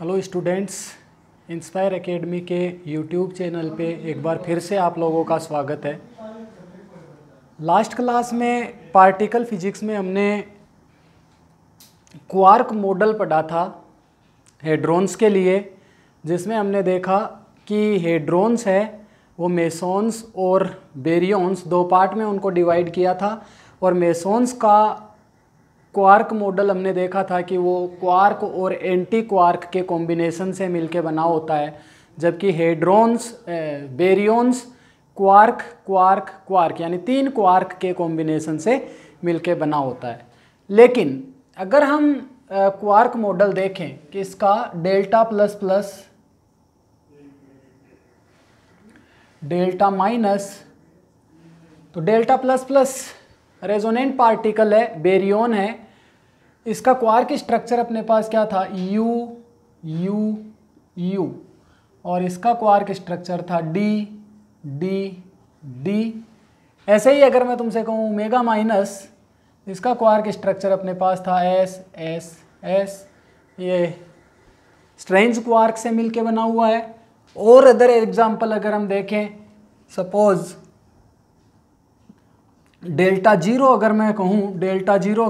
Hello students, inspire academy के YouTube channel पे एक बार फिर से आप लोगों का स्वागत है। लास्ट क्लास में पार्टिकल फिजिक्स में हमने क्वार्क मॉडल पढ़ा था हेड्रॉन्स के लिए, जिसमें हमने देखा कि हेड्रॉन्स है वो मेसॉन्स और बेरियंस दो पार्ट में उनको डिवाइड किया था। और मेसॉन्स का क्वार्क मॉडल हमने देखा था कि वो क्वार्क और एंटी क्वार्क के कॉम्बिनेशन से मिलके बना होता है, जबकि हेड्रॉन्स बेरियंस क्वार्क क्वार्क क्वार्क यानी तीन क्वार्क के कॉम्बिनेशन से मिलके बना होता है। लेकिन अगर हम क्वार्क मॉडल देखें कि इसका delta plus plus delta minus, तो delta plus plus resonant particle है, बेरियन है। इसका क्वार्क स्ट्रक्चर अपने पास क्या था, यू यू यू, और इसका क्वार्क स्ट्रक्चर था डी डी डी। ऐसे ही अगर मैं तुमसे कहूँ ओमेगा माइनस, इसका क्वार्क स्ट्रक्चर अपने पास था एस एस एस। ये स्ट्रेंज क्वार्क से मिलके बना हुआ है। और अदर एग्जाम्पल अगर हम देखें, सपोज डेल्टा जीरो, अगर मैं कहूँ डेल्टा जीरो,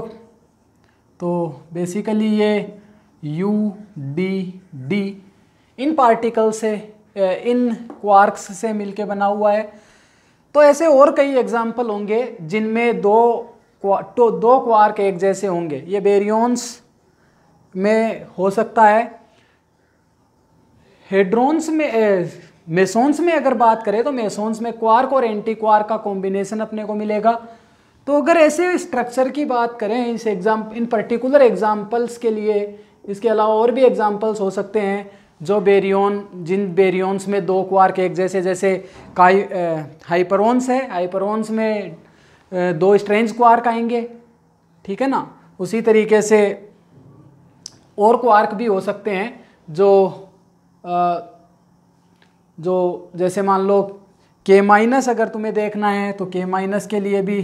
तो बेसिकली ये यू डी डी इन पार्टिकल से इन क्वार्क्स से मिलके बना हुआ है। तो ऐसे और कई एग्जाम्पल होंगे जिनमें दो क्वार्क एक जैसे होंगे। ये बेरियंस में हो सकता है। हेड्रॉन्स में मेसॉन्स में अगर बात करें तो मेसॉन्स में क्वार्क और एंटी क्वार्क का कॉम्बिनेशन अपने को मिलेगा। तो अगर ऐसे स्ट्रक्चर की बात करें इस इन पर्टिकुलर एग्जाम्पल्स के लिए, इसके अलावा और भी एग्जाम्पल्स हो सकते हैं जो जिन बेरियंस में दो क्वार्क एक जैसे, जैसे हाइपरॉन्स है, हाइपरॉन्स में दो स्ट्रेंज क्वार्क आएंगे, ठीक है ना। उसी तरीके से और क्वार्क भी हो सकते हैं जो जैसे मान लो के माइनस, अगर तुम्हें देखना है तो के माइनस के लिए भी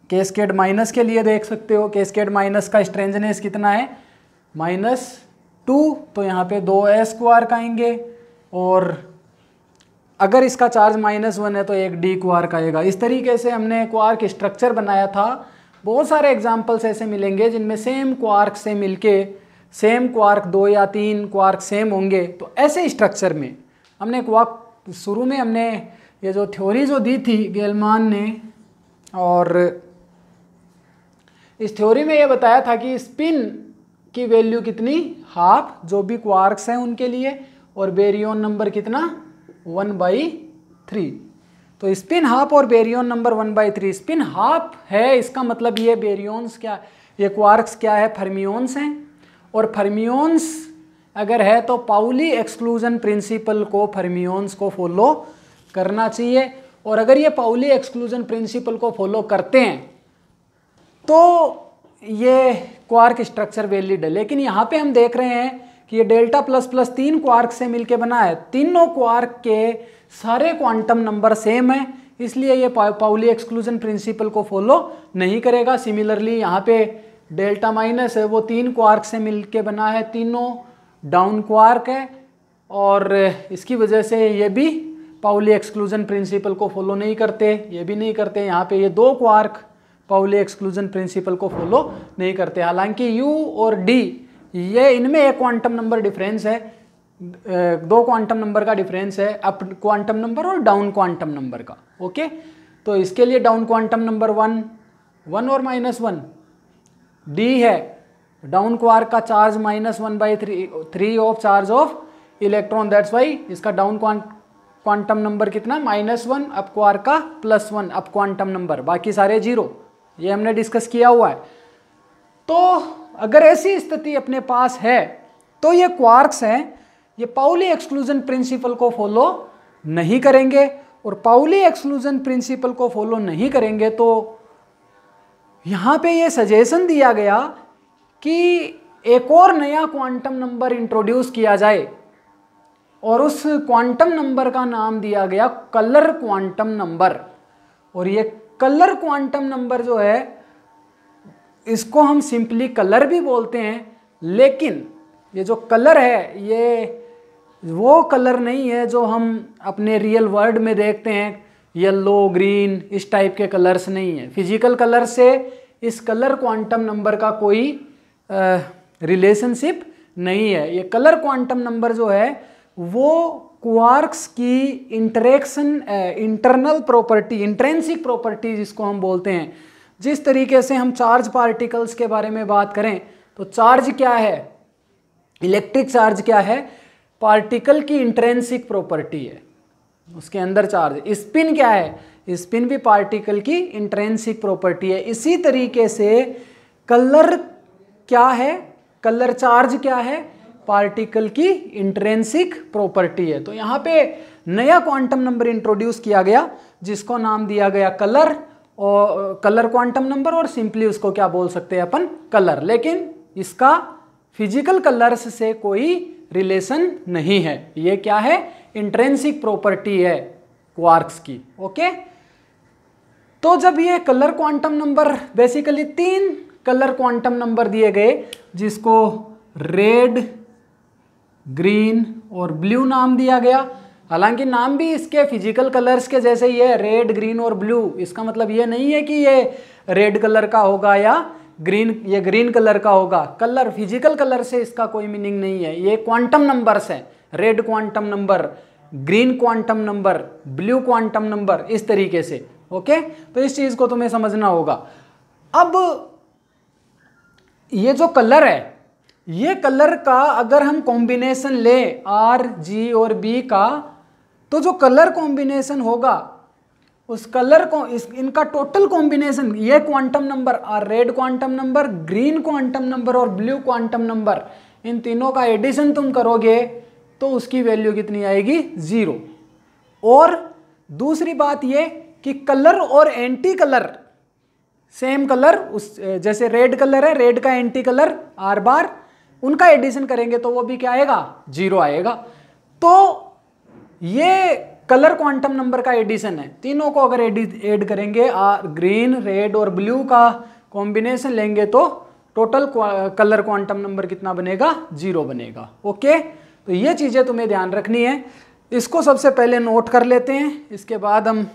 कैस्केड माइनस के लिए देख सकते हो। कैस्केड माइनस का स्ट्रेंजनेस कितना है, -2, तो यहाँ पे दो एस क्वार्क आएंगे। और अगर इसका चार्ज -1 है तो एक डी क्वार्क आएगा। इस तरीके से हमने क्वार्क स्ट्रक्चर बनाया था। बहुत सारे एग्जाम्पल्स ऐसे मिलेंगे जिनमें सेम क्वार्क से मिलके सेम क्वार्क 2 या 3 क्वार्क सेम होंगे। तो ऐसे स्ट्रक्चर में हमने क्वार्क शुरू में हमने ये जो थ्योरी जो दी थी गेलमान ने, और इस थ्योरी में ये बताया था कि स्पिन की वैल्यू कितनी, हाफ, जो भी क्वार्क्स हैं उनके लिए, और बेरियन नंबर कितना, 1/3। तो स्पिन हाफ और बेरियन नंबर 1/3। स्पिन हाफ है, इसका मतलब ये बेरियंस क्या, ये क्वार्क्स क्या है, फर्मियंस हैं। और फर्मियंस अगर है तो पाउली एक्सक्लूजन प्रिंसिपल को, फर्मियंस को फॉलो करना चाहिए। और अगर ये पाउली एक्सक्लूजन प्रिंसिपल को फॉलो करते हैं तो ये क्वार्क स्ट्रक्चर वैलिड है। लेकिन यहाँ पे हम देख रहे हैं कि ये डेल्टा प्लस प्लस 3 क्वार्क से मिलके बना है। तीनों क्वार्क के सारे क्वांटम नंबर सेम है, इसलिए ये पाउली एक्सक्लूजन प्रिंसिपल को फॉलो नहीं करेगा। सिमिलरली यहाँ पे डेल्टा माइनस है, वो 3 क्वार्क से मिलके बना है, तीनों डाउन क्वार्क है, और इसकी वजह से ये भी पाउली एक्सक्लूजन प्रिंसिपल को फॉलो नहीं करते, ये भी नहीं करते। यहाँ पे ये दो क्वार्क पाउली एक्सक्लूजन प्रिंसिपल को फॉलो नहीं करते। हालांकि यू और डी, ये इनमें एक क्वांटम नंबर डिफरेंस है, दो क्वांटम नंबर का डिफरेंस है, अप क्वांटम नंबर और डाउन क्वांटम नंबर का। ओके, तो इसके लिए डाउन क्वांटम नंबर 1 और -1, डी है डाउन क्वार्क का charge -1/3 of charge of electron, that's why इसका डाउन क्वांटम नंबर कितना, -1, अप क्वार्क का +1 अप क्वांटम नंबर, बाकी सारे 0। ये हमने डिस्कस किया हुआ है। तो अगर ऐसी स्थिति अपने पास है तो ये क्वार्क्स हैं, ये पाउली एक्सक्लूजन प्रिंसिपल को फॉलो नहीं करेंगे। और पाउली एक्सक्लूजन प्रिंसिपल को फॉलो नहीं करेंगे तो यहाँ पे ये सजेशन दिया गया कि एक और नया क्वांटम नंबर इंट्रोड्यूस किया जाए, और उस क्वांटम नंबर का नाम दिया गया कलर क्वांटम नंबर। और ये कलर क्वांटम नंबर जो है, इसको हम सिंपली कलर भी बोलते हैं, लेकिन ये जो कलर है ये वो कलर नहीं है जो हम अपने रियल वर्ल्ड में देखते हैं, येलो ग्रीन इस टाइप के कलर्स नहीं है। फिजिकल कलर से इस कलर क्वांटम नंबर का कोई रिलेशनशिप नहीं है। ये कलर क्वांटम नंबर जो है वो क्वार्क्स की इंटरनल प्रॉपर्टी, इंट्रिंसिक प्रॉपर्टी जिसको हम बोलते हैं। जिस तरीके से हम चार्ज पार्टिकल्स के बारे में बात करें तो चार्ज क्या है, इलेक्ट्रिक चार्ज क्या है, पार्टिकल की इंट्रिंसिक प्रॉपर्टी है, उसके अंदर चार्ज। स्पिन क्या है, स्पिन भी पार्टिकल की इंट्रिंसिक प्रॉपर्टी है। इसी तरीके से कलर क्या है, कलर चार्ज क्या है, पार्टिकल की इंट्रिंसिक प्रॉपर्टी है। तो यहाँ पे नया क्वांटम नंबर इंट्रोड्यूस किया गया जिसको नाम दिया गया कलर, और कलर क्वांटम नंबर, और सिंपली उसको क्या बोल सकते हैं अपन, कलर। लेकिन इसका फिजिकल कलर्स से कोई रिलेशन नहीं है। ये क्या है, इंट्रिंसिक प्रॉपर्टी है क्वार्क्स की। ओके, तो जब ये colour quantum number, basically 3 colour quantum number दिए गए जिसको रेड, ग्रीन और ब्लू नाम दिया गया। हालांकि नाम भी इसके फिजिकल कलर्स के जैसे ही है, रेड, ग्रीन और ब्लू। इसका मतलब ये नहीं है कि ये रेड कलर का होगा या ये ग्रीन कलर का होगा। कलर, फिजिकल कलर से इसका कोई मीनिंग नहीं है। ये क्वांटम नंबर्स हैं, red quantum number, green quantum number, blue quantum number, इस तरीके से। ओके, तो इस चीज को तुम्हें समझना होगा। अब ये जो कलर है, ये कलर का अगर हम कॉम्बिनेशन ले आर, जी और बी का, तो जो कलर कॉम्बिनेशन होगा उस कलर को, इनका टोटल कॉम्बिनेशन, ये quantum number, red quantum number, green quantum number और ब्लू क्वांटम नंबर, इन तीनों का एडिशन तुम करोगे तो उसकी वैल्यू कितनी आएगी, 0। और दूसरी बात ये कि कलर और एंटी कलर, सेम कलर, उस जैसे रेड कलर है, रेड का एंटी कलर आर बार, उनका एडिशन करेंगे तो वो भी क्या आएगा, 0 आएगा। तो ये कलर क्वांटम नंबर का एडिशन है। तीनों को अगर ऐड करेंगे, ग्रीन, रेड और ब्लू का कॉम्बिनेशन लेंगे तो टोटल कलर क्वांटम नंबर कितना बनेगा, 0 बनेगा। ओके, तो ये चीजें तुम्हें ध्यान रखनी है। इसको सबसे पहले नोट कर लेते हैं, इसके बाद हम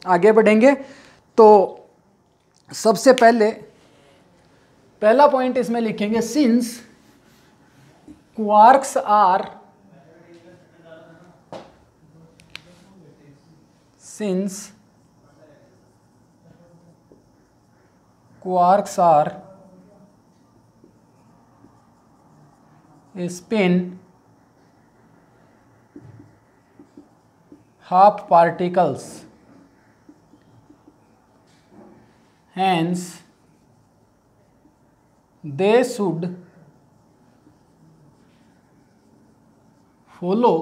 आगे बढ़ेंगे। तो सबसे पहले पहला पॉइंट इसमें लिखेंगे, since quarks are, since quarks are spin half particles, hence they should follow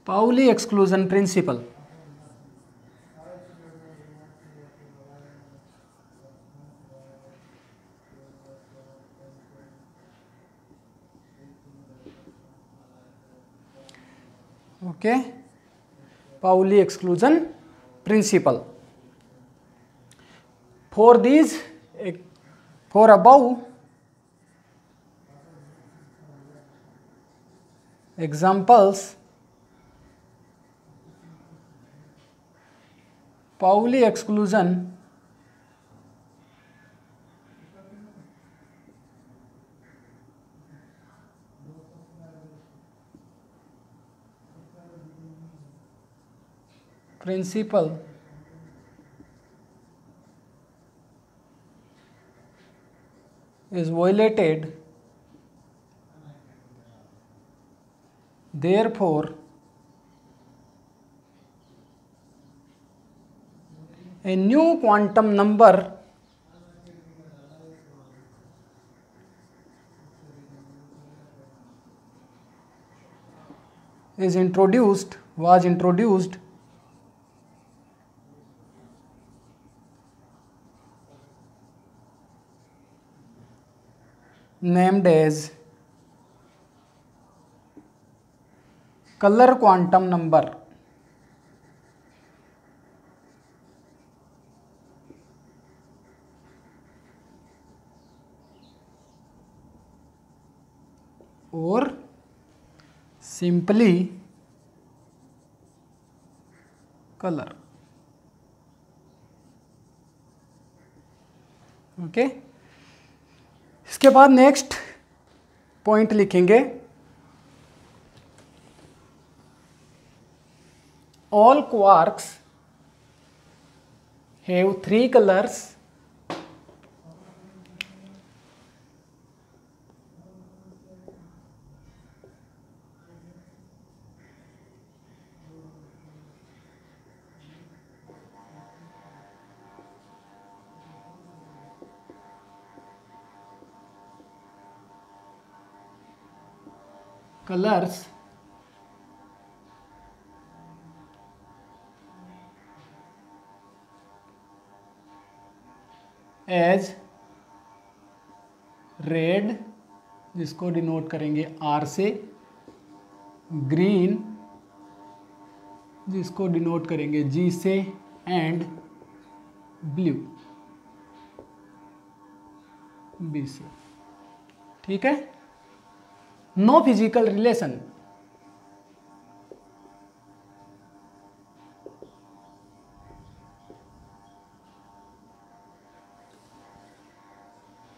Pauli exclusion principle। Okay, Pauli exclusion principle। For above examples, Pauli exclusion principle is violated, therefore a new quantum number was introduced, named as color quantum number। और simply colour. Okay, इसके बाद next point लिखेंगे, all quarks have 3 colours as red, जिसको denote करेंगे R से, green जिसको denote करेंगे G से, एंड ब्लू बी से। ठीक है, no physical relation.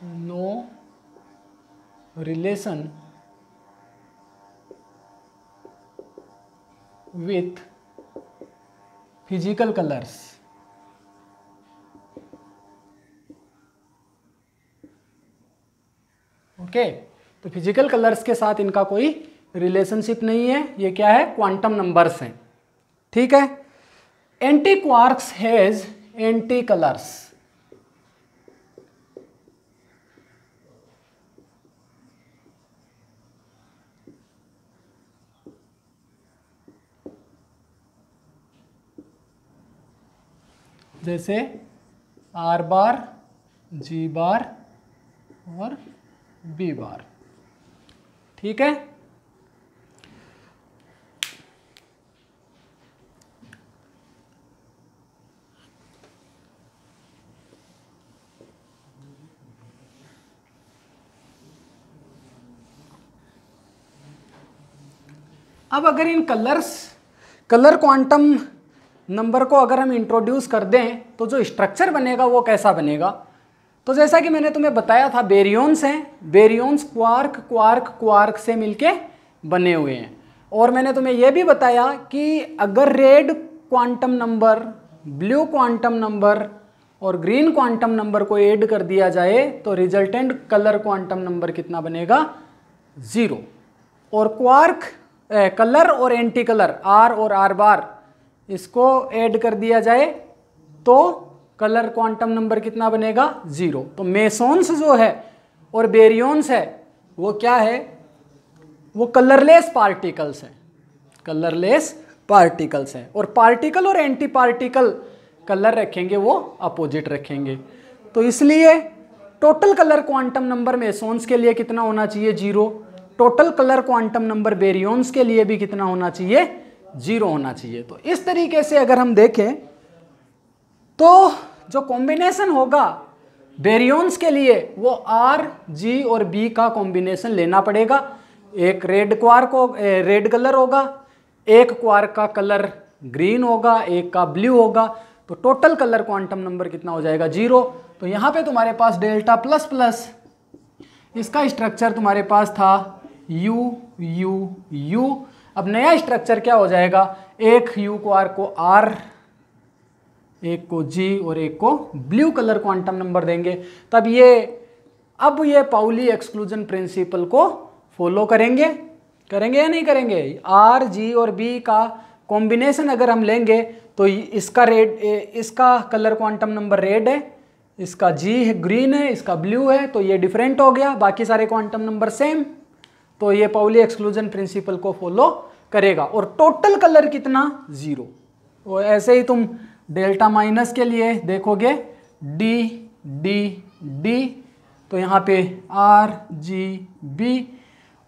No relation with physical colours. Okay, तो फिजिकल कलर्स के साथ इनका कोई रिलेशनशिप नहीं है, ये क्या है, क्वांटम नंबर्स हैं। ठीक है, anti quarks has anti colours. जैसे आर बार, जी बार और बी बार। ठीक है, अब अगर इन कलर क्वांटम नंबर को अगर हम इंट्रोड्यूस कर दें तो जो स्ट्रक्चर बनेगा वो कैसा बनेगा। तो जैसा कि मैंने तुम्हें बताया था, बेरियंस हैं, बेरियंस क्वार्क क्वार्क क्वार्क से मिलके बने हुए हैं। और मैंने तुम्हें यह भी बताया कि अगर red quantum number, blue quantum number और ग्रीन क्वांटम नंबर को ऐड कर दिया जाए तो रिजल्टेंट कलर क्वांटम नंबर कितना बनेगा, 0। और क्वार्क कलर और एंटी कलर आर और आर बार, इसको ऐड कर दिया जाए तो कलर क्वांटम नंबर कितना बनेगा, 0। तो मेसॉन्स जो है और बेरियंस है वो क्या है, वो कलरलेस पार्टिकल्स हैं, कलरलेस पार्टिकल्स हैं। और पार्टिकल और एंटी पार्टिकल कलर रखेंगे वो अपोजिट रखेंगे। तो इसलिए टोटल कलर क्वांटम नंबर मेसॉन्स के लिए कितना होना चाहिए, 0। टोटल कलर क्वांटम नंबर बेरियंस के लिए भी कितना होना चाहिए, 0 होना चाहिए। तो इस तरीके से अगर हम देखें तो जो कॉम्बिनेशन होगा बेरियंस के लिए वो आर, जी और बी का कॉम्बिनेशन लेना पड़ेगा। एक रेड क्वार्क रेड कलर होगा, एक क्वार्क का कलर ग्रीन होगा, एक का ब्लू होगा। तो टोटल कलर क्वांटम नंबर कितना हो जाएगा, 0। तो यहाँ पे तुम्हारे पास डेल्टा प्लस प्लस, इसका स्ट्रक्चर तुम्हारे पास था यू यू यू। अब नया स्ट्रक्चर क्या हो जाएगा, एक यू क्वार्क को आर, एक को जी और एक को ब्लू कलर क्वांटम नंबर देंगे। तब अब ये पाउली एक्सक्लूजन प्रिंसिपल को फॉलो करेंगे या नहीं करेंगे। आर, जी और बी का कॉम्बिनेशन अगर हम लेंगे तो इसका कलर क्वांटम नंबर रेड है, इसका जी है ग्रीन है, इसका ब्लू है, तो ये डिफरेंट हो गया, बाकी सारे क्वांटम नंबर सेम। तो ये पाउली एक्सक्लूजन प्रिंसिपल को फॉलो करेगा। और टोटल कलर कितना, 0। और ऐसे ही तुम डेल्टा माइनस के लिए देखोगे डी डी डी, तो यहाँ पे आर जी बी।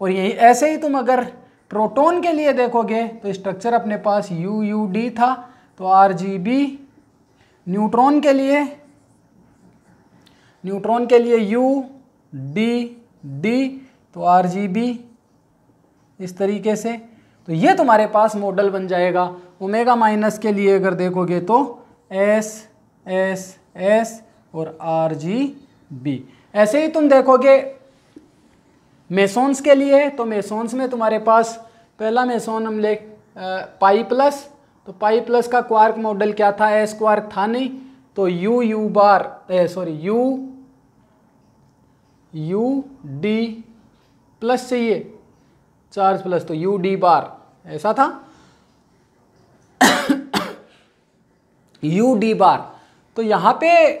और यही ऐसे ही तुम अगर प्रोटॉन के लिए देखोगे तो स्ट्रक्चर अपने पास यू यू डी था, तो आर जी बी। न्यूट्रॉन के लिए यू डी डी, तो आर जी बी इस तरीके से। तो ये तुम्हारे पास मॉडल बन जाएगा। ओमेगा माइनस के लिए अगर देखोगे तो एस एस एस और आर जी बी। ऐसे ही तुम देखोगे मेसोन्स के लिए, तो मेसोन्स में तुम्हारे पास पहला मेसोन हम ले पाई प्लस, तो पाई प्लस का क्वार्क मॉडल क्या था, एस क्वार्क था नहीं, तो you you bar sorry you U D plus चाहिए चार्ज प्लस, तो यू डी बार ऐसा था यू डी बार। तो यहाँ पे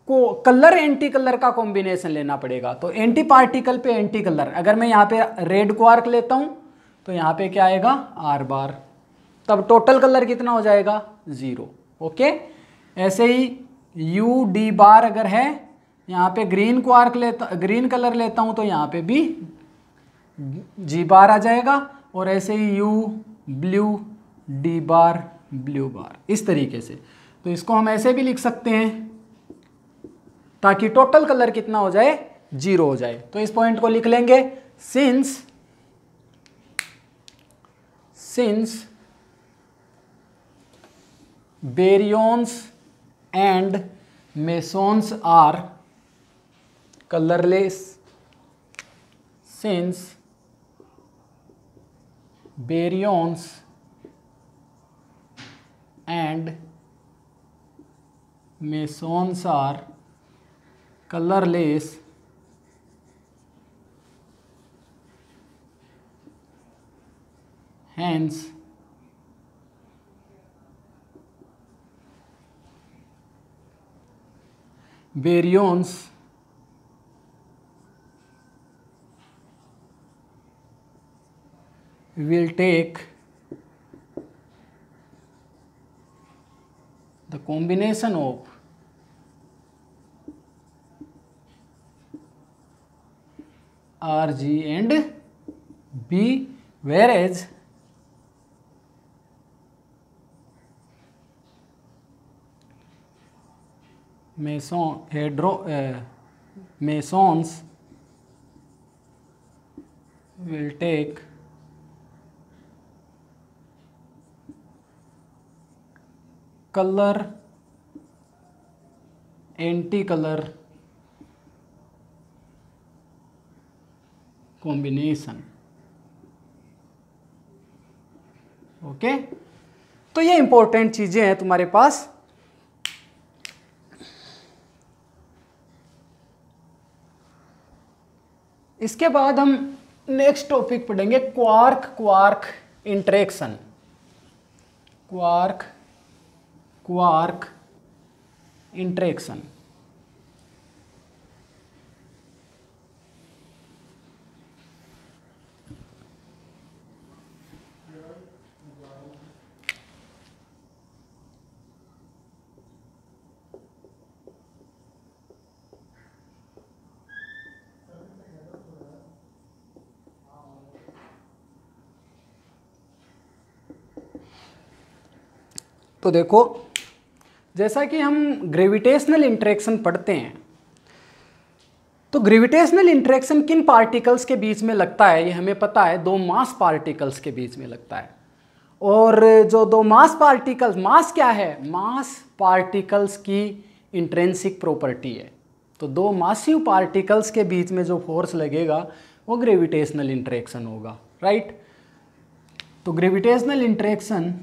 को कलर एंटी कलर का कॉम्बिनेशन लेना पड़ेगा। तो एंटी पार्टिकल पे एंटी कलर, अगर मैं यहाँ पे रेड क्वार्क लेता हूँ तो यहाँ पे क्या आएगा आर बार, तब टोटल कलर कितना हो जाएगा 0। ओके, ऐसे ही यू डी बार अगर है, यहाँ पे ग्रीन क्वार्क लेता, ग्रीन कलर लेता हूँ तो यहाँ पे भी जी बार आ जाएगा, और ऐसे ही u blue d bar blue bar, इस तरीके से। तो इसको हम ऐसे भी लिख सकते हैं ताकि टोटल कलर कितना हो जाए 0 हो जाए। तो इस पॉइंट को लिख लेंगे, since baryons and mesons are colorless, since baryons and mesons are colorless, hence baryons will take the combination of R, G and B, whereas mesons will take color anti-color combination। Okay, तो ये important चीजें हैं तुम्हारे पास। इसके बाद हम next topic पढ़ेंगे quark quark interaction. Quark quark interaction. तो देखो, जैसा कि हम ग्रेविटेशनल इंटरेक्शन पढ़ते हैं, तो ग्रेविटेशनल इंटरेक्शन किन पार्टिकल्स के बीच में लगता है ये हमें पता है, दो मास पार्टिकल्स के बीच में लगता है। और जो दो मास पार्टिकल्स, मास क्या है, मास पार्टिकल्स की इंट्रिंसिक प्रॉपर्टी है। तो दो मासिव पार्टिकल्स के बीच में जो फोर्स लगेगा वो ग्रेविटेशनल इंटरेक्शन होगा, राइट। तो ग्रेविटेशनल इंटरेक्शन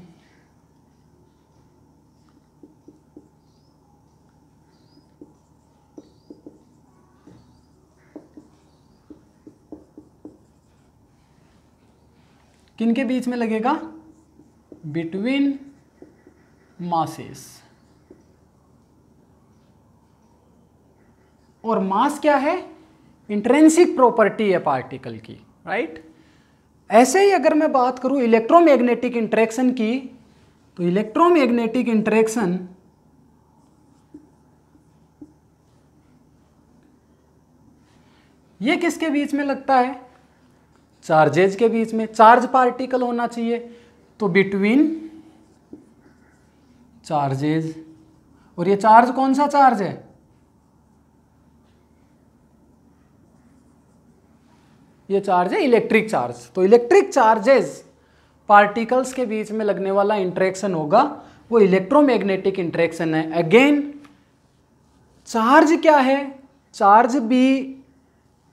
किन के बीच में लगेगा, बिटवीन मासेस। और मास क्या है, इंट्रिंसिक प्रॉपर्टी है पार्टिकल की, राइट। ऐसे ही अगर मैं बात करूं इलेक्ट्रोमैग्नेटिक इंटरेक्शन की, तो इलेक्ट्रोमैग्नेटिक इंटरेक्शन ये किसके बीच में लगता है, चार्जेज के बीच में। चार्ज पार्टिकल होना चाहिए, तो बिटवीन चार्जेज। और ये चार्ज कौन सा चार्ज है, ये चार्ज है इलेक्ट्रिक चार्ज। तो इलेक्ट्रिक चार्जेस पार्टिकल्स के बीच में लगने वाला इंटरेक्शन होगा वो इलेक्ट्रोमैग्नेटिक इंटरेक्शन है। अगेन चार्ज क्या है, चार्ज भी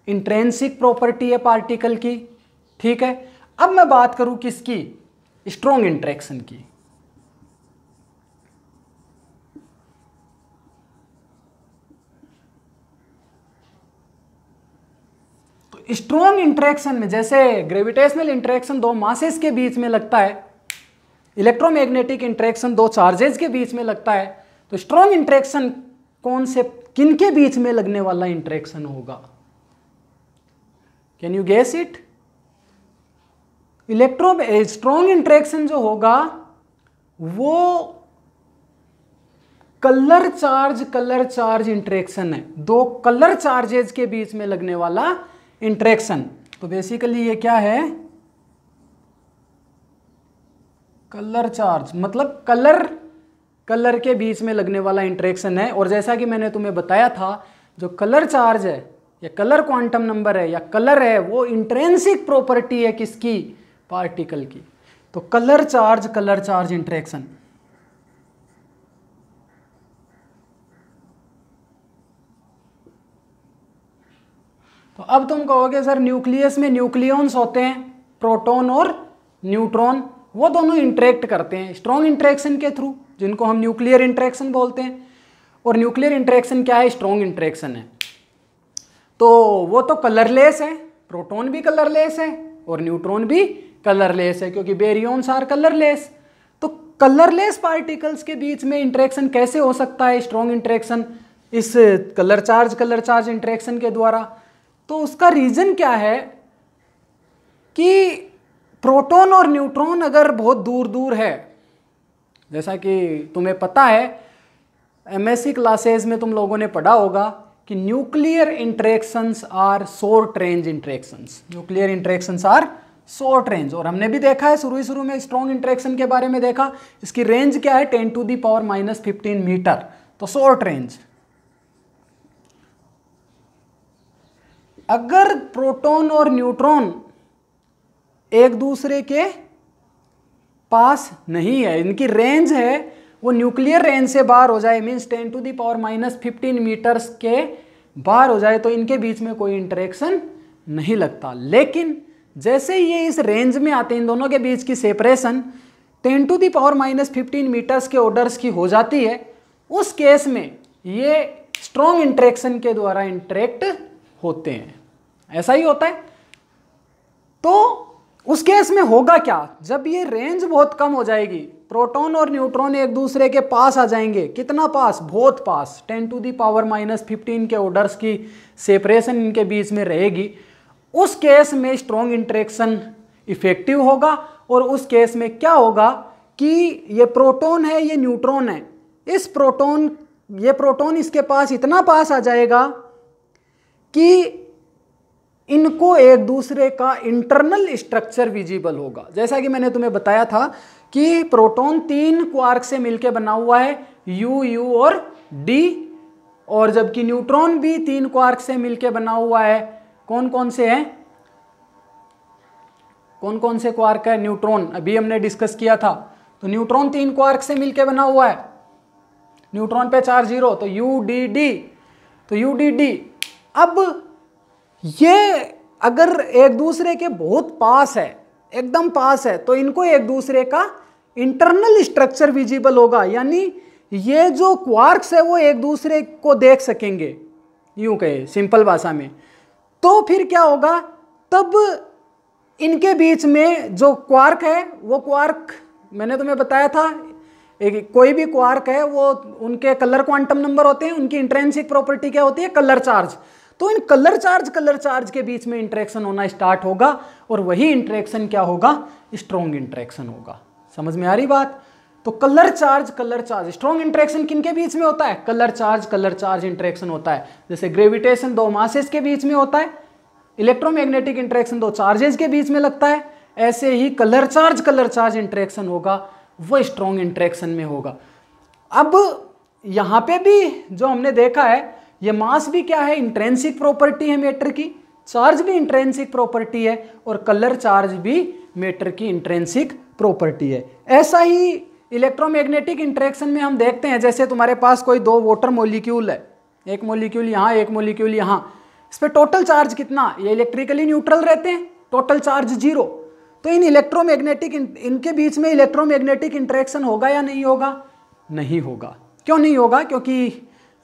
इंट्रिंसिक प्रॉपर्टी है पार्टिकल की, ठीक है। अब मैं बात करूं किसकी, स्ट्रॉन्ग इंटरेक्शन की। तो स्ट्रॉन्ग इंटरेक्शन में जैसे ग्रेविटेशनल इंटरेक्शन दो मासेस के बीच में लगता है, इलेक्ट्रोमैग्नेटिक इंटरेक्शन दो चार्जेस के बीच में लगता है, तो स्ट्रॉन्ग इंटरेक्शन कौन से किन के बीच में लगने वाला इंटरेक्शन होगा? Can you guess it? Strong interaction जो होगा वो कलर चार्ज इंटरेक्शन है, दो कलर चार्जेस के बीच में लगने वाला इंटरेक्शन। तो बेसिकली ये क्या है, कलर चार्ज मतलब कलर के बीच में लगने वाला इंटरेक्शन है। और जैसा कि मैंने तुम्हें बताया था, जो कलर चार्ज है या कलर क्वांटम नंबर है या कलर है वो इंट्रिंसिक प्रॉपर्टी है किसकी, पार्टिकल की। तो कलर चार्ज इंटरेक्शन। तो अब तुम कहोगे सर न्यूक्लियस में न्यूक्लियॉन्स होते हैं, प्रोटॉन और न्यूट्रॉन, वो दोनों इंटरेक्ट करते हैं स्ट्रॉन्ग इंटरेक्शन के थ्रू, जिनको हम न्यूक्लियर इंटरेक्शन बोलते हैं। और न्यूक्लियर इंटरेक्शन क्या है, स्ट्रॉन्ग इंटरेक्शन है। तो वो तो कलरलेस है, प्रोटॉन भी कलरलेस है और न्यूट्रॉन भी कलरलेस है, क्योंकि बेरियंस आर कलरलेस। तो कलरलेस पार्टिकल्स के बीच में इंटरेक्शन कैसे हो सकता है, स्ट्रॉन्ग इंटरेक्शन, इस कलर चार्ज इंटरेक्शन के द्वारा? तो उसका रीजन क्या है कि प्रोटॉन और न्यूट्रॉन अगर बहुत दूर दूर है, जैसा कि तुम्हें पता है एमएससी क्लासेस में तुम लोगों ने पढ़ा होगा कि nuclear interactions are short range interactions, nuclear interactions are short range. और हमने भी देखा है शुरू में स्ट्रॉन्ग इंटरेक्शन के बारे में देखा, इसकी रेंज क्या है 10⁻⁻15 मीटर, तो शॉर्ट रेंज। अगर प्रोटॉन और न्यूट्रॉन एक दूसरे के पास नहीं है, इनकी रेंज है वो न्यूक्लियर रेंज से बाहर हो जाए, मीन्स 10⁻⁻15 मीटर्स के बाहर हो जाए, तो इनके बीच में कोई इंटरेक्शन नहीं लगता। लेकिन जैसे ये इस रेंज में आते हैं, इन दोनों के बीच की सेपरेशन 10⁻⁻15 मीटर्स के ऑर्डर्स की हो जाती है, उस केस में ये स्ट्रॉन्ग इंटरेक्शन के द्वारा इंटरेक्ट होते हैं। ऐसा ही होता है। तो उस केस में होगा क्या, जब ये रेंज बहुत कम हो जाएगी, प्रोटॉन और न्यूट्रॉन एक दूसरे के पास आ जाएंगे, कितना पास, बहुत पास, 10⁻⁻15 के ऑर्डर्स की सेपरेशन इनके बीच में रहेगी, उस केस में स्ट्रॉन्ग इंटरेक्शन इफेक्टिव होगा। और उस केस में क्या होगा कि ये प्रोटॉन है, ये न्यूट्रॉन है, ये प्रोटॉन इसके पास इतना पास आ जाएगा कि इनको एक दूसरे का इंटरनल स्ट्रक्चर विजिबल होगा। जैसा कि मैंने तुम्हें बताया था कि प्रोटॉन 3 क्वार्क से मिलकर बना हुआ है, U और D, और जबकि न्यूट्रॉन भी 3 क्वार्क से मिलकर बना हुआ है। कौन कौन से हैं, कौन कौन से क्वार्क है न्यूट्रॉन, अभी हमने डिस्कस किया था। तो न्यूट्रॉन 3 क्वार्क से मिलकर बना हुआ है, न्यूट्रॉन पे चार्ज 0, तो UDD, तो UDD। अब ये अगर एक दूसरे के बहुत पास है, एकदम पास है, तो इनको एक दूसरे का इंटरनल स्ट्रक्चर विजिबल होगा, यानी ये जो क्वार्क्स है वो एक दूसरे को देख सकेंगे, यूं कहे सिंपल भाषा में। तो फिर क्या होगा, तब इनके बीच में जो क्वार्क है, वो क्वार्क मैंने तुम्हें बताया था, कोई भी क्वार्क है वो उनके कलर क्वांटम नंबर होते हैं, उनकी इंट्रिंसिक प्रॉपर्टी क्या होती है, कलर चार्ज। तो इन कलर चार्ज के बीच में इंटरेक्शन होना स्टार्ट होगा, और वही इंटरेक्शन क्या होगा, स्ट्रॉन्ग इंटरेक्शन होगा। समझ में आ रही बात? तो कलर चार्ज स्ट्रॉन्ग इंटरेक्शन किन के बीच में होता है, कलर चार्ज इंटरेक्शन होता है। जैसे ग्रेविटेशन दो मासेस के बीच में होता है, इलेक्ट्रोमैग्नेटिक इंटरेक्शन दो चार्जेस के बीच में लगता है, ऐसे ही कलर चार्ज इंटरेक्शन होगा, वो स्ट्रॉन्ग इंटरेक्शन में होगा। अब यहाँ पे भी जो हमने देखा है, ये मास भी क्या है, इंट्रिंसिक प्रॉपर्टी है मैटर की, चार्ज भी इंट्रिंसिक प्रॉपर्टी है और कलर चार्ज भी मैटर की इंट्रिंसिक प्रॉपर्टी है। ऐसा ही इलेक्ट्रोमैग्नेटिक इंटरेक्शन में हम देखते हैं, जैसे तुम्हारे पास कोई दो वाटर मॉलिक्यूल है, एक मॉलिक्यूल यहाँ एक मॉलिक्यूल यहाँ, इस पर टोटल चार्ज कितना, ये इलेक्ट्रिकली न्यूट्रल रहते हैं, टोटल चार्ज 0। तो इन इलेक्ट्रोमैग्नेटिक इनके बीच में इलेक्ट्रोमैग्नेटिक इंटरेक्शन होगा या नहीं होगा? नहीं होगा। क्यों नहीं होगा? क्योंकि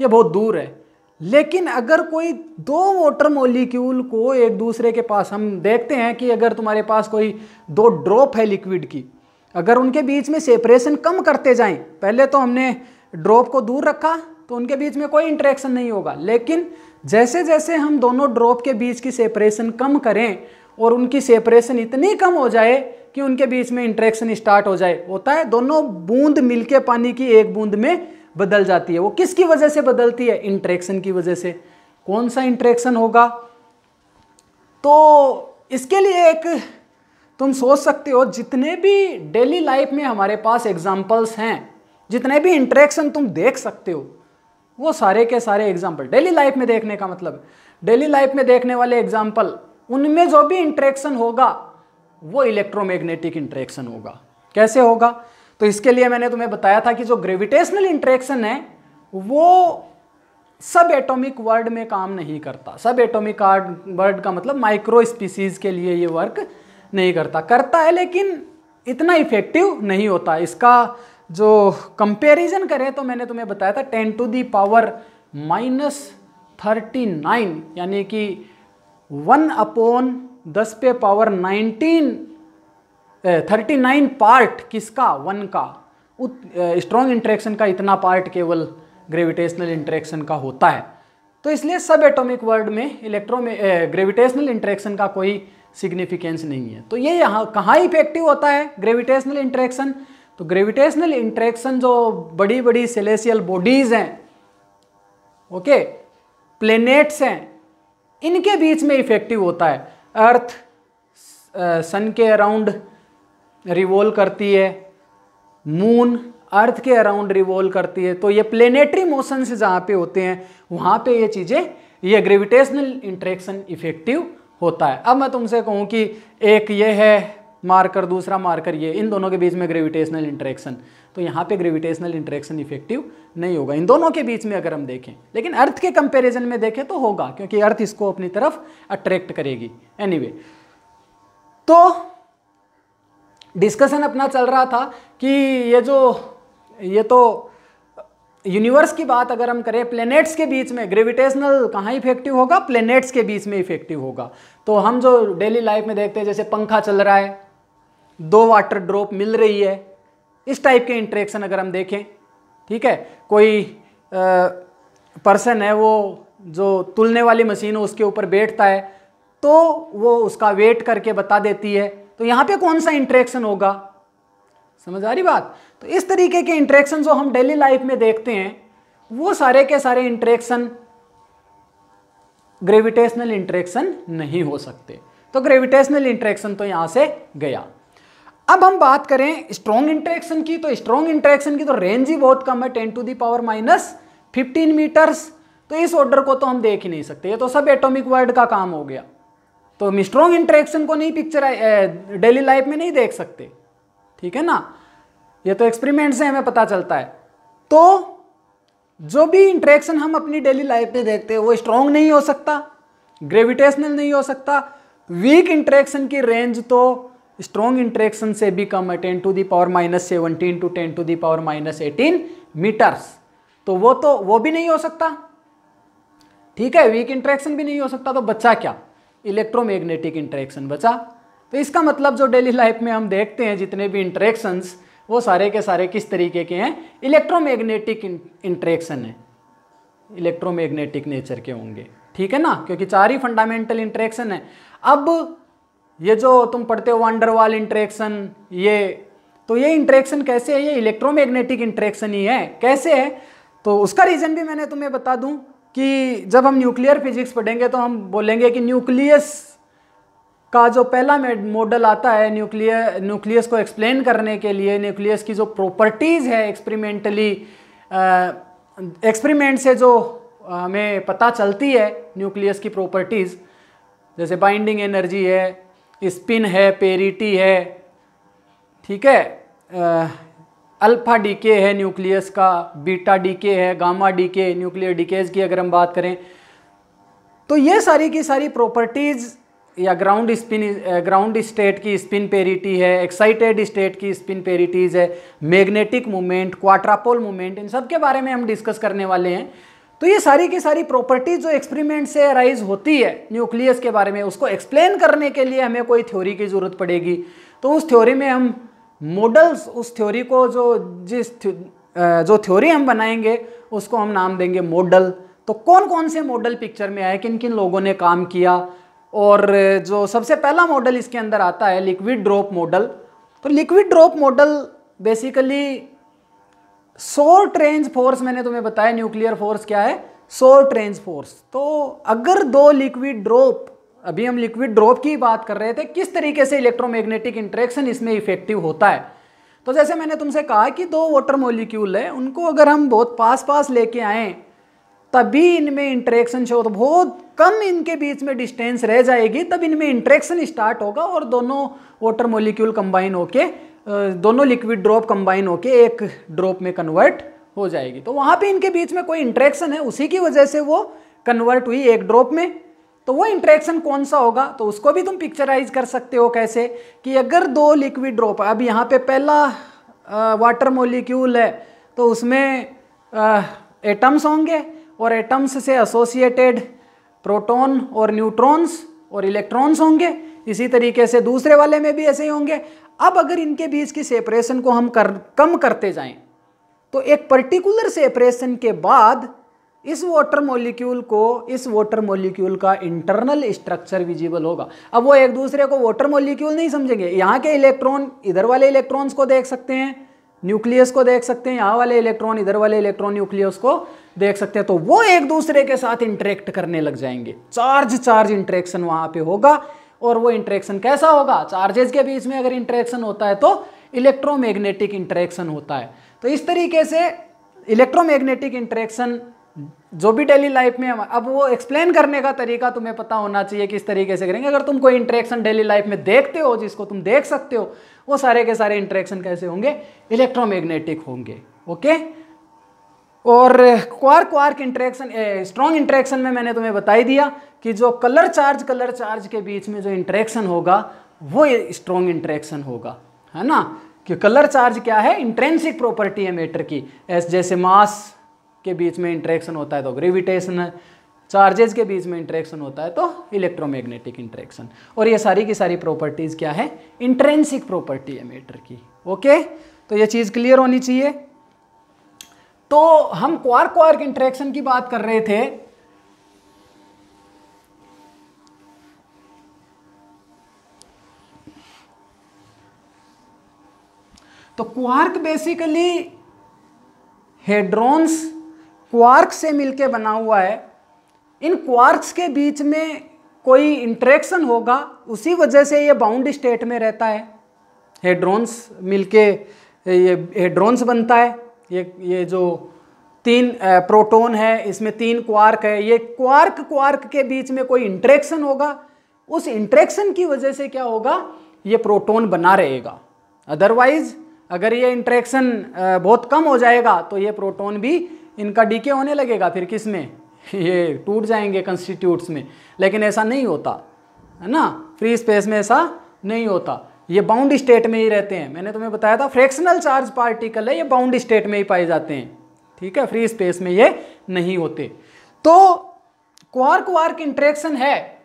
ये बहुत दूर है। लेकिन अगर कोई दो वाटर मॉलिक्यूल को एक दूसरे के पास, हम देखते हैं कि अगर तुम्हारे पास कोई दो ड्रॉप है लिक्विड की, अगर उनके बीच में सेपरेशन कम करते जाएं, पहले तो हमने ड्रॉप को दूर रखा तो उनके बीच में कोई इंटरेक्शन नहीं होगा, लेकिन जैसे जैसे हम दोनों ड्रॉप के बीच की सेपरेशन कम करें और उनकी सेपरेशन इतनी कम हो जाए कि उनके बीच में इंटरेक्शन स्टार्ट हो जाए, होता है दोनों बूंद मिलके पानी की एक बूंद में बदल जाती है। वो किसकी वजह से बदलती है? इंटरेक्शन की वजह से। कौन सा इंटरेक्शन होगा? तो इसके लिए एक तुम सोच सकते हो, जितने भी डेली लाइफ में हमारे पास एग्जाम्पल्स हैं, जितने भी इंटरेक्शन तुम देख सकते हो, वो सारे के सारे एग्जाम्पल डेली लाइफ में देखने का मतलब, डेली लाइफ में देखने वाले एग्जाम्पल, उनमें जो भी इंटरेक्शन होगा वो इलेक्ट्रोमैग्नेटिक इंटरेक्शन होगा। कैसे होगा? तो इसके लिए मैंने तुम्हें बताया था कि जो ग्रेविटेशनल इंटरेक्शन है वो सब एटॉमिक वर्ल्ड में काम नहीं करता। सब एटॉमिक वर्ल्ड का मतलब माइक्रो स्पीसीज के लिए ये वर्क नहीं करता, करता है लेकिन इतना इफेक्टिव नहीं होता। इसका जो कंपैरिजन करें तो मैंने तुम्हें बताया था 10⁻⁻39 यानी कि 1/10⁻19 पार्ट किसका? 1 का। स्ट्रॉन्ग इंटरेक्शन का इतना पार्ट केवल ग्रेविटेशनल इंटरेक्शन का होता है। तो इसलिए सब एटॉमिक वर्ल्ड में ग्रेविटेशनल इंटरेक्शन का कोई सिग्निफिकेंस नहीं है। तो ये यहाँ कहाँ इफेक्टिव होता है ग्रेविटेशनल इंटरेक्शन? तो ग्रेविटेशनल इंटरेक्शन जो बड़ी बड़ी सेलेसियल बॉडीज हैं, ओके, प्लेनेट्स हैं, इनके बीच में इफेक्टिव होता है। अर्थ सन के अराउंड रिवॉल्व करती है, मून अर्थ के अराउंड रिवॉल्व करती है, तो ये प्लेनेटरी मोशंस जहाँ पे होते हैं वहाँ पे ये चीज़ें, ये ग्रेविटेशनल इंटरेक्शन इफेक्टिव होता है। अब मैं तुमसे कहूँ कि एक ये है मार्कर, दूसरा मार्कर ये, इन दोनों के बीच में ग्रेविटेशनल इंटरेक्शन, तो यहाँ पे ग्रेविटेशनल इंटरेक्शन इफेक्टिव नहीं होगा इन दोनों के बीच में अगर हम देखें। लेकिन अर्थ के कंपैरिजन में देखें तो होगा, क्योंकि अर्थ इसको अपनी तरफ अट्रैक्ट करेगी। एनीवे, तो डिस्कशन अपना चल रहा था कि ये तो यूनिवर्स की बात अगर हम करें, प्लैनेट्स के बीच में ग्रेविटेशनल कहाँ इफेक्टिव होगा? प्लैनेट्स के बीच में इफेक्टिव होगा। तो हम जो डेली लाइफ में देखते हैं, जैसे पंखा चल रहा है, दो वाटर ड्रॉप मिल रही है, इस टाइप के इंटरेक्शन अगर हम देखें, ठीक है, कोई पर्सन है वो जो तुलने वाली मशीन हो उसके ऊपर बैठता है तो वो उसका वेट करके बता देती है, तो यहाँ पे कौन सा इंटरेक्शन होगा? समझ आ रही बात? तो इस तरीके के इंटरेक्शन जो हम डेली लाइफ में देखते हैं वो सारे के सारे इंटरेक्शन ग्रेविटेशनल इंटरेक्शन नहीं हो सकते। तो ग्रेविटेशनल इंटरेक्शन तो यहां से गया। अब हम बात करें स्ट्रॉन्ग इंटरेक्शन की, तो स्ट्रॉन्ग इंटरेक्शन की तो रेंज ही बहुत कम है, 10⁻⁻15 मीटर्स। तो इस ऑर्डर को तो हम देख ही नहीं सकते, ये तो सब एटॉमिक वर्ल्ड का काम हो गया। तो हम स्ट्रॉन्ग इंटरेक्शन को नहीं डेली लाइफ में नहीं देख सकते, ठीक है ना, ये तो एक्सपेरिमेंट से हमें पता चलता है। तो जो भी इंटरेक्शन हम अपनी डेली लाइफ में देखते हैं वो स्ट्रॉन्ग नहीं हो सकता, ग्रेविटेशनल नहीं हो सकता। वीक इंटरेक्शन की रेंज तो स्ट्रॉन्ग इंटरेक्शन से भी कम है, 10⁻⁻17 टू 10⁻⁻18 मीटर्स। तो वो भी नहीं हो सकता, ठीक है, वीक इंटरेक्शन भी नहीं हो सकता। तो बचा क्या? इलेक्ट्रोमैग्नेटिक इंटरेक्शन बचा। तो इसका मतलब जो डेली लाइफ में हम देखते हैं जितने भी इंटरेक्शंस, वो सारे के सारे किस तरीके के हैं? इलेक्ट्रोमैग्नेटिक इंटरेक्शन है, इलेक्ट्रोमैग्नेटिक नेचर के होंगे, ठीक है ना, क्योंकि 4 ही फंडामेंटल इंटरेक्शन है। अब ये जो तुम पढ़ते हो वंडरवाल इंटरेक्शन, तो ये इंटरेक्शन कैसे है? ये इलेक्ट्रोमैग्नेटिक इंटरेक्शन ही है। कैसे है? तो उसका रीजन भी मैंने तुम्हें बता दूं कि जब हम न्यूक्लियर फिजिक्स पढ़ेंगे तो हम बोलेंगे कि न्यूक्लियस का जो पहला मॉडल आता है, न्यूक्लियस को एक्सप्लेन करने के लिए, न्यूक्लियस की जो प्रॉपर्टीज़ है एक्सपेरिमेंट से जो हमें पता चलती है न्यूक्लियस की प्रॉपर्टीज़, जैसे बाइंडिंग एनर्जी है, स्पिन है, पेरिटी है, ठीक है, अल्फा डीके है न्यूक्लियस का, बीटा डीके है, गामा डीके, न्यूक्लियर डीकेज की अगर हम बात करें तो ये सारी की सारी प्रॉपर्टीज़, या ग्राउंड स्टेट की स्पिन पेरिटी है, एक्साइटेड स्टेट की स्पिन पेरिटीज़ है, मैग्नेटिक मोमेंट, क्वाड्रापोल मोमेंट, इन सब के बारे में हम डिस्कस करने वाले हैं। तो ये सारी की सारी प्रॉपर्टीज जो एक्सपेरिमेंट से अराइज होती है न्यूक्लियस के बारे में, उसको एक्सप्लेन करने के लिए हमें कोई थ्योरी की ज़रूरत पड़ेगी। तो उस थ्योरी में हम मॉडल्स, उस थ्योरी को जो थ्योरी हम बनाएंगे उसको हम नाम देंगे मॉडल। तो कौन कौन से मॉडल पिक्चर में आए, किन किन लोगों ने काम किया, और जो सबसे पहला मॉडल इसके अंदर आता है लिक्विड ड्रॉप मॉडल। तो liquid drop model basically short range force, मैंने तुम्हें बताया न्यूक्लियर फोर्स क्या है, शॉर्ट रेंज फोर्स। तो अगर दो लिक्विड ड्रॉप, अभी हम लिक्विड ड्रॉप की बात कर रहे थे, किस तरीके से इलेक्ट्रोमैग्नेटिक इंटरेक्शन इसमें इफेक्टिव होता है। तो जैसे मैंने तुमसे कहा कि दो वाटर मॉलिक्यूल है, उनको अगर हम बहुत पास पास लेके आए तभी इनमें इंटरेक्शन शो, तो बहुत कम इनके बीच में डिस्टेंस रह जाएगी, तब इनमें इंटरेक्शन स्टार्ट होगा और दोनों वाटर मॉलिक्यूल कंबाइन होके, दोनों लिक्विड ड्रॉप कंबाइन होके एक ड्रॉप में कन्वर्ट हो जाएगी। तो वहाँ पे इनके बीच में कोई इंटरेक्शन है, उसी की वजह से वो कन्वर्ट हुई एक ड्रॉप में। तो वो इंटरेक्शन कौन सा होगा, तो उसको भी तुम पिक्चराइज कर सकते हो कैसे, कि अगर दो लिक्विड ड्रॉप, अब यहाँ पे पहला वाटर मॉलिक्यूल है तो उसमें एटम्स होंगे और एटम्स से एसोसिएटेड प्रोटॉन और न्यूट्रॉन्स और इलेक्ट्रॉन्स होंगे। इसी तरीके से दूसरे वाले में भी ऐसे ही होंगे। अब अगर इनके बीच की सेपरेशन को हम कम करते जाएं तो एक पर्टिकुलर सेपरेशन के बाद इस वाटर मॉलिक्यूल का इंटरनल स्ट्रक्चर विजिबल होगा। अब वो एक दूसरे को वाटर मॉलिक्यूल नहीं समझेंगे, यहाँ के इलेक्ट्रॉन इधर वाले इलेक्ट्रॉन्स को देख सकते हैं, न्यूक्लियस को देख सकते हैं, यहाँ वाले इलेक्ट्रॉन इधर वाले इलेक्ट्रॉन न्यूक्लियस को देख सकते हैं। तो वो एक दूसरे के साथ इंटरेक्ट करने लग जाएंगे, चार्ज इंटरेक्शन वहाँ पे होगा। और वो इंटरेक्शन कैसा होगा, चार्जेस के बीच में अगर इंटरेक्शन होता है तो इलेक्ट्रोमैग्नेटिक इंटरेक्शन होता है। तो इस तरीके से इलेक्ट्रोमैग्नेटिक इंटरेक्शन जो भी डेली लाइफ में, अब वो एक्सप्लेन करने का तरीका तुम्हें पता होना चाहिए किस तरीके से करेंगे। अगर तुम कोई इंटरेक्शन डेली लाइफ में देखते हो, जिसको तुम देख सकते हो, वो सारे के सारे इंटरेक्शन कैसे होंगे, इलेक्ट्रोमैग्नेटिक होंगे। ओके। और क्वार्क इंटरेक्शन, स्ट्रॉन्ग इंटरेक्शन में मैंने तुम्हें बता ही दिया कि जो कलर चार्ज के बीच में जो इंटरेक्शन होगा वो स्ट्रॉन्ग इंटरेक्शन होगा, है ना। कि कलर चार्ज क्या है, इंट्रिंसिक प्रॉपर्टी है मैटर की। जैसे मास के बीच में इंटरेक्शन होता है तो ग्रेविटेशन, चार्जेस के बीच में इंटरेक्शन होता है तो इलेक्ट्रोमैग्नेटिक इंटरेक्शन। और ये सारी की सारी प्रॉपर्टीज क्या है, इंट्रिंसिक प्रॉपर्टी है मैटर की। ओके, तो ये चीज़ क्लियर होनी चाहिए। तो हम क्वार्क इंटरेक्शन की बात कर रहे थे। तो क्वार्क बेसिकली हेड्रॉन्स क्वार्क से मिलके बना हुआ है। इन क्वार्क्स के बीच में कोई इंटरेक्शन होगा, उसी वजह से ये बाउंड स्टेट में रहता है। हेड्रॉन्स मिलके ये हेड्रॉन्स बनता है। ये जो तीन प्रोटॉन है, इसमें तीन क्वार्क है। ये क्वार्क के बीच में कोई इंटरेक्शन होगा, उस इंटरेक्शन की वजह से क्या होगा, ये प्रोटॉन बना रहेगा। अदरवाइज अगर ये इंटरेक्शन बहुत कम हो जाएगा तो ये प्रोटॉन भी इनका डीके होने लगेगा, फिर किस में, ये टूट जाएंगे कंस्टिट्यूट्स में। लेकिन ऐसा नहीं होता, है ना, फ्री स्पेस में ऐसा नहीं होता, ये बाउंड स्टेट में ही रहते हैं। मैंने तुम्हें बताया था फ्रैक्शनल चार्ज पार्टिकल है, ये बाउंड स्टेट में ही पाए जाते हैं, ठीक है, फ्री स्पेस में ये नहीं होते। तो क्वार्क इंटरेक्शन है,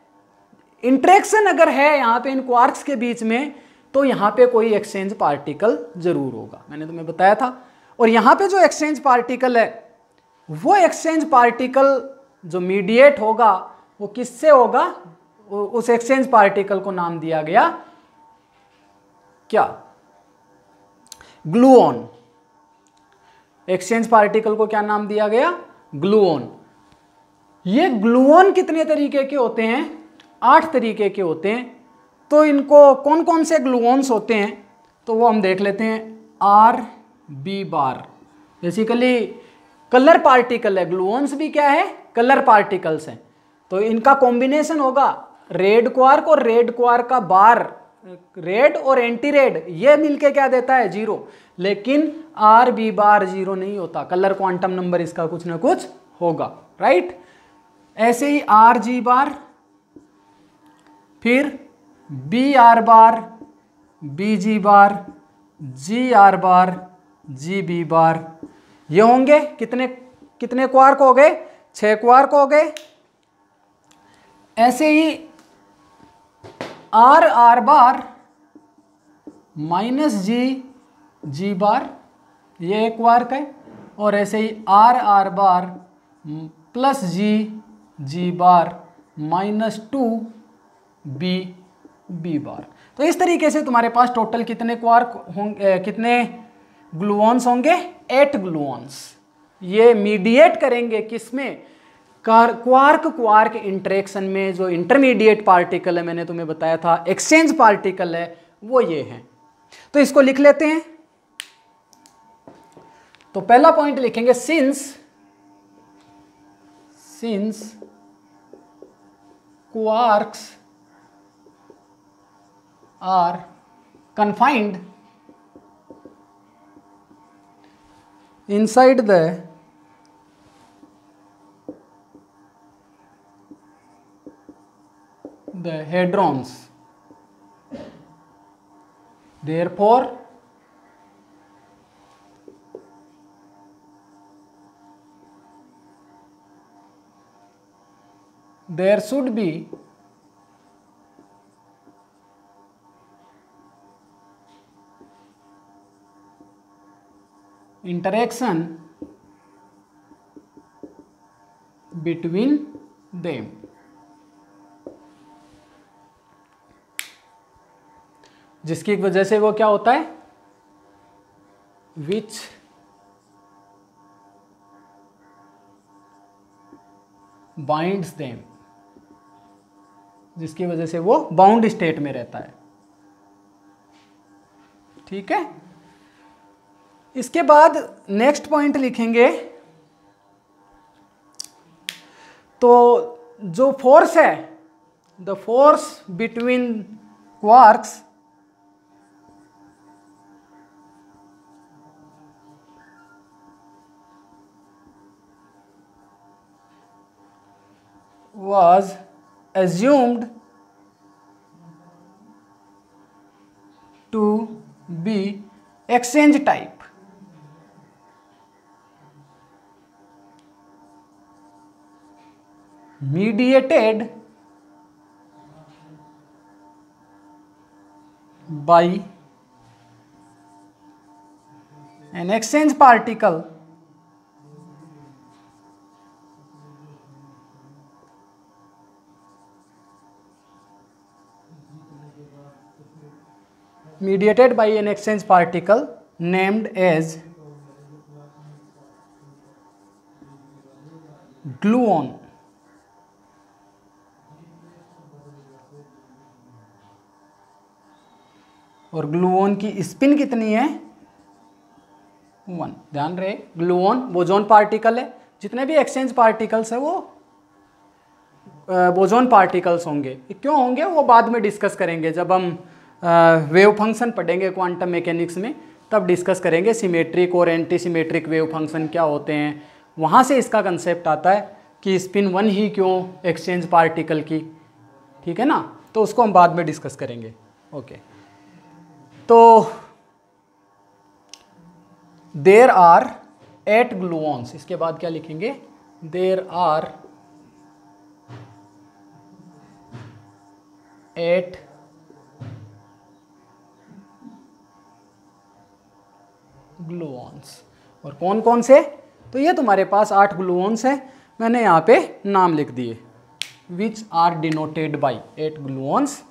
इंटरेक्शन अगर है यहाँ पे इन क्वार्क्स के बीच में, तो यहाँ पे कोई एक्सचेंज पार्टिकल जरूर होगा, मैंने तुम्हें बताया था। और यहाँ पे जो एक्सचेंज पार्टिकल है, वो एक्सचेंज पार्टिकल जो मीडिएट होगा वो किससे होगा, उस एक्सचेंज पार्टिकल को नाम दिया गया क्या, ग्लूऑन। एक्सचेंज पार्टिकल को क्या नाम दिया गया, ग्लूऑन। ये ग्लूऑन कितने तरीके के होते हैं, 8 तरीके के होते हैं। तो इनको कौन कौन से ग्लूऑन्स होते हैं, तो वो हम देख लेते हैं। RB बार बेसिकली कलर पार्टिकल है, ग्लूऑन्स भी क्या है, कलर पार्टिकल्स हैं। तो इनका कॉम्बिनेशन होगा रेड क्वार्क और रेड क्वार्क का बार, रेड और एंटी रेड, ये मिलके क्या देता है 0, लेकिन आर बी बार 0 नहीं होता, कलर क्वांटम नंबर इसका कुछ ना कुछ होगा, राइट। ऐसे ही आर जी बार, फिर B R bar, B G bar, G R bar, G B bar, ये होंगे कितने कितने क्वार्क हो गए, 6 क्वार्क हो गए। ऐसे ही R R bar minus G G bar, ये एक क्वार्क है, और ऐसे ही R R bar plus G G bar -2 B B bar. तो इस तरीके से तुम्हारे पास टोटल कितने क्वार्क होंगे, कितने ग्लूऑन्स होंगे, 8 ग्लूऑन्स। ये मीडिएट करेंगे किसमें, क्वार्क क्वार्क इंटरेक्शन में। जो इंटरमीडिएट पार्टिकल है, मैंने तुम्हें बताया था एक्सचेंज पार्टिकल है, वो ये हैं। तो इसको लिख लेते हैं। तो पहला पॉइंट लिखेंगे, since quarks are confined inside the hadrons, therefore there should be interaction between them, जिसकी वजह से वो क्या होता है, which binds them, जिसकी वजह से वो बाउंड स्टेट में रहता है। ठीक है। इसके बाद नेक्स्ट पॉइंट लिखेंगे, तो जो फोर्स है, the force between quarks was assumed to be exchange type, mediated by an exchange particle mediated by an exchange particle named as gluon। और ग्लूऑन की स्पिन कितनी है, 1। ध्यान रहे, ग्लूऑन बोजोन पार्टिकल है, जितने भी एक्सचेंज पार्टिकल्स है वो बोजोन पार्टिकल्स होंगे। क्यों होंगे वो बाद में डिस्कस करेंगे, जब हम वेव फंक्शन पढ़ेंगे क्वांटम मैकेनिक्स में, तब डिस्कस करेंगे सिमेट्रिक और एंटी सिमेट्रिक वेव फंक्शन क्या होते हैं। वहाँ से इसका कंसेप्ट आता है कि स्पिन 1 ही क्यों एक्सचेंज पार्टिकल की, ठीक है ना। तो उसको हम बाद में डिस्कस करेंगे। ओके, तो देर आर 8 ग्लूऑन्स। इसके बाद क्या लिखेंगे, देर आर 8 ग्लूऑन्स। और कौन कौन से, तो ये तुम्हारे पास 8 ग्लूऑन्स है, मैंने यहाँ पे नाम लिख दिए, which are denoted by 8 gluons.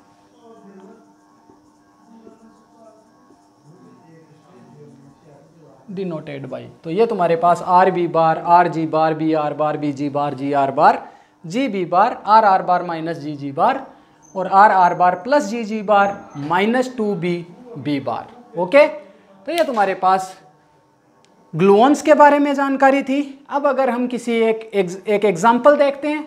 Denoted by, तो ये तुम्हारे पास R B bar, R G bar, B R bar, B G bar, G R bar, G B bar, R R bar minus G G bar, और R R bar plus G G bar -2 B B bar. Okay, तो ये तुम्हारे पास gluons के बारे में जानकारी थी। अब अगर हम किसी एक एग्जाम्पल देखते हैं,